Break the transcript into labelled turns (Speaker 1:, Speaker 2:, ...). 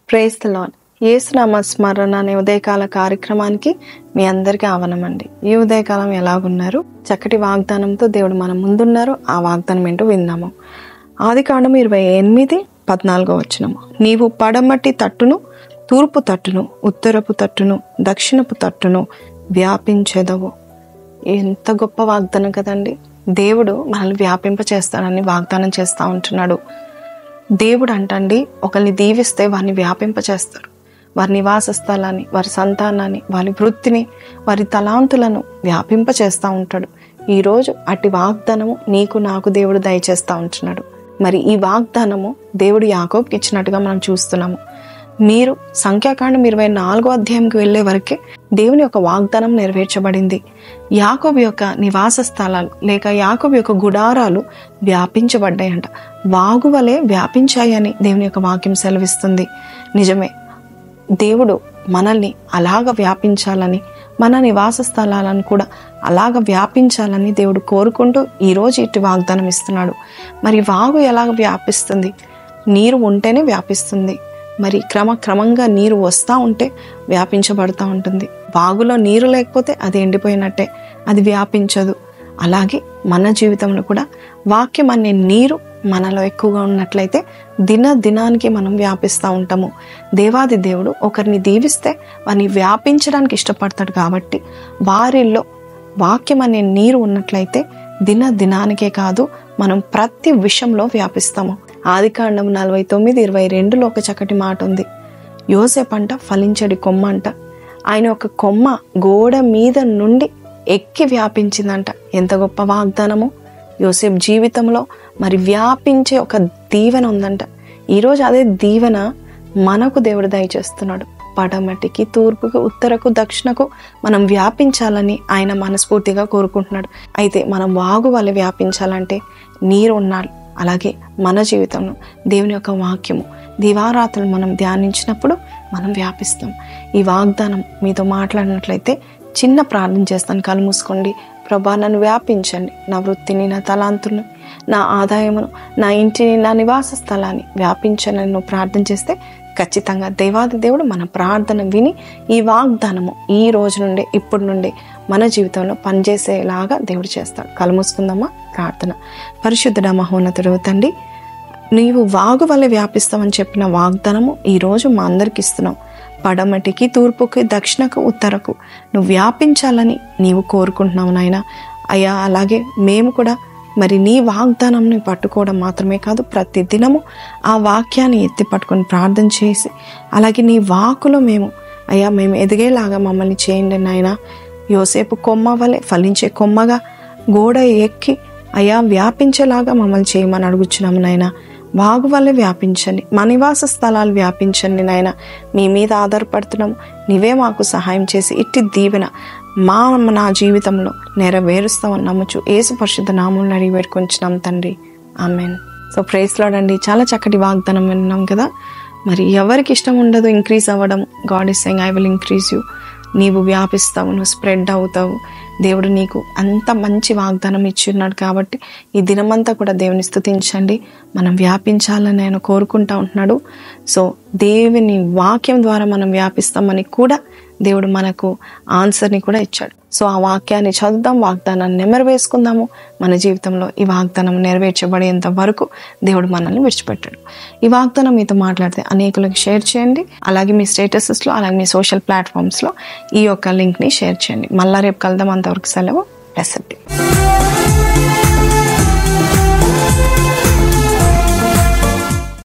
Speaker 1: Praise the lord. యేసునామ స్మరణ అనే ఉదయకాల కార్యక్రమానికి మీ అందరికీ ఆహ్వానమండి. ఈ ఉదయకాలం ఎలాగున్నారు? చక్కటి వాగ్దానంతో దేవుడు మన ముందున్నారు. ఆ వాగ్దానం ఏంటో విందాము. ఆదికాండము 28:14 నీవు పడమటి తట్టును, తూర్పు తట్టును, ఉత్తరపు తట్టును, దక్షిణపు తట్టును వ్యాపించెదవు. ఎంత గొప్ప వాగ్దానం కదండి. దేవుడు మనల్ని వ్యాపింప చేస్తానని వాగ్దానం చేస్తూ ఉంటున్నాడు. దేవుడు అంటండి, ఒకరిని దీవిస్తే వారిని వ్యాపింప చేస్తాడు. వారి నివాస స్థలాన్ని, వారి సంతానాన్ని, వారి వృత్తిని, వారి తలాంతులను వ్యాపింప చేస్తూ ఉంటాడు. ఈరోజు అట్టి వాగ్దానము నీకు నాకు దేవుడు దయచేస్తూ ఉంటున్నాడు. మరి ఈ వాగ్దానము దేవుడు యాకోబుకి ఇచ్చినట్టుగా మనం చూస్తున్నాము. మీరు సంఖ్యాకాండం 24 వెళ్ళే వరకే దేవుని యొక్క వాగ్దానం నెరవేర్చబడింది. యాకోబు యొక్క నివాస స్థలాలు లేక యాకోబు యొక్క గుడారాలు వ్యాపించబడ్డాయంట. వాగు వలె వ్యాపించాయని దేవుని యొక్క వాక్యం సెలవిస్తుంది. నిజమే, దేవుడు మనల్ని అలాగ వ్యాపించాలని, మన నివాస స్థలాలను కూడా అలాగ వ్యాపించాలని దేవుడు కోరుకుంటూ ఈరోజు ఇటు వాగ్దానం ఇస్తున్నాడు. మరి వాగు ఎలాగ వ్యాపిస్తుంది? నీరు ఉంటేనే వ్యాపిస్తుంది. మరి క్రమంగా నీరు వస్తూ ఉంటే వ్యాపించబడుతూ ఉంటుంది. వాగులో నీరు లేకపోతే అది ఎండిపోయినట్టే, అది వ్యాపించదు. అలాగే మన జీవితంలో కూడా వాక్యం అనే నీరు మనలో ఎక్కువగా ఉన్నట్లయితే దినానికి మనం వ్యాపిస్తూ ఉంటాము. దేవాది దేవుడు ఒకరిని దీవిస్తే వారిని వ్యాపించడానికి ఇష్టపడతాడు. కాబట్టి వారిలో వాక్యం అనే నీరు ఉన్నట్లయితే దినానికే కాదు, మనం ప్రతి విషయంలో వ్యాపిస్తాము. ఆదికాండం 49:22 ఒక చక్కటి మాట ఉంది. యోసేపు అంట ఫలించడి కొమ్మ అంట. ఆయన ఒక కొమ్మ గోడ మీద నుండి ఎక్కి వ్యాపించిందంట. ఎంత గొప్ప వాగ్దానము! యోసేపు జీవితంలో మరి వ్యాపించే ఒక దీవెన ఉందంట. ఈరోజు అదే దీవెన మనకు దేవుడు దయచేస్తున్నాడు. పడమటికి, తూర్పుకి, ఉత్తరకు, దక్షిణకు మనం వ్యాపించాలని ఆయన మనస్ఫూర్తిగా కోరుకుంటున్నాడు. అయితే మనం వాగు వల్ల వ్యాపించాలంటే నీరు ఉండాలి. అలాగే మన జీవితంలో దేవుని యొక్క వాక్యము దివారాత్రులు మనం ధ్యానించినప్పుడు మనం వ్యాపిస్తాం. ఈ వాగ్దానం మీతో మాట్లాడినట్లయితే చిన్న ప్రార్థన చేస్తాను. కళ్ళు మూసుకోండి. ప్రభా, నన్ను వ్యాపించండి. నా వృత్తిని, నా తలాంతులను, నా ఆదాయమును, నా ఇంటిని, నా నివాస స్థలాన్ని వ్యాపించని నువ్వు ప్రార్థన చేస్తే ఖచ్చితంగా దేవాది దేవుడు మన ప్రార్థన విని ఈ వాగ్దానము ఈ రోజు నుండి, ఇప్పటి నుండి మన జీవితంలో పనిచేసేలాగా దేవుడు చేస్తాడు. కళ్ళు మూసుకుందామా? ప్రార్థన. పరిశుద్ధుడా, మహోన్నతుడు తండ్రి, నీవు వాగు వల్ల వ్యాపిస్తామని చెప్పిన వాగ్దానము ఈరోజు మా అందరికి ఇస్తున్నావు. పడమటికి, తూర్పుకి, దక్షిణకు, ఉత్తరకు నువ్వు వ్యాపించాలని నీవు కోరుకుంటున్నావు నాయన. అయ్యా, అలాగే మేము కూడా మరి నీ వాగ్దానంని పట్టుకోవడం మాత్రమే కాదు, ప్రతి దినము ఆ వాక్యాన్ని ఎత్తి పట్టుకొని ప్రార్థన చేసి అలాగే నీ వాకులో మేము ఎదిగేలాగా మమ్మల్ని చేయండి నాయన. యోసేపు కొమ్మ వలె ఫలించే కొమ్మగా గోడ ఎక్కి వ్యాపించేలాగా మమ్మల్ని చేయమని అడుగుచున్నాము నాయన. వాగు వల్లే వ్యాపించండి, మా నివాస స్థలాలు వ్యాపించండి నాయన. మీ మీద ఆధారపడుతున్నాము. నీవే మాకు సహాయం చేసి ఇట్టి దీవెన నా జీవితంలో నెరవేరుస్తామని నమ్ముచు యేసు పరిశుద్ధ నామములో అడిగి వేడుకొంచున్నాం తండ్రి. ఆమెన్. సో ప్రైజ్ లార్డ్ అండి. చాలా చక్కటి వాగ్దానం విన్నాం కదా. మరి ఎవరికి ఇష్టం ఉండదు ఇంక్రీజ్ అవ్వడం. God is saying I will increase you. నీవు వ్యాపిస్తావు, నువ్వు స్ప్రెడ్ అవుతావు. దేవుడు నీకు అంత మంచి వాగ్దానం ఇచ్చున్నాడు. కాబట్టి ఈ దినమంతా కూడా దేవుని స్తుతించండి. మనం వ్యాపించాలని ఆయన కోరుకుంటా ఉంటున్నాడు. సో దేవుని వాక్యం ద్వారా మనం వ్యాపిస్తామని కూడా దేవుడు మనకు ఆన్సర్ని కూడా ఇచ్చాడు. సో ఆ వాక్యాన్ని చదువుదాం, వాగ్దానాన్ని నెమరవేసుకుందాము. మన జీవితంలో ఈ వాగ్దానం నెరవేర్చబడేంత వరకు దేవుడు మనల్ని విడిచిపెట్టాడు. ఈ వాగ్దానం మీతో మాట్లాడితే అనేకులకు షేర్ చేయండి. అలాగే మీ స్టేటసెస్లో, అలాగే మీ సోషల్ ప్లాట్ఫామ్స్లో ఈ యొక్క లింక్ని షేర్ చేయండి. మళ్ళా రేపు కలుద్దాం. అంతవరకు సెలవు. Blessed day.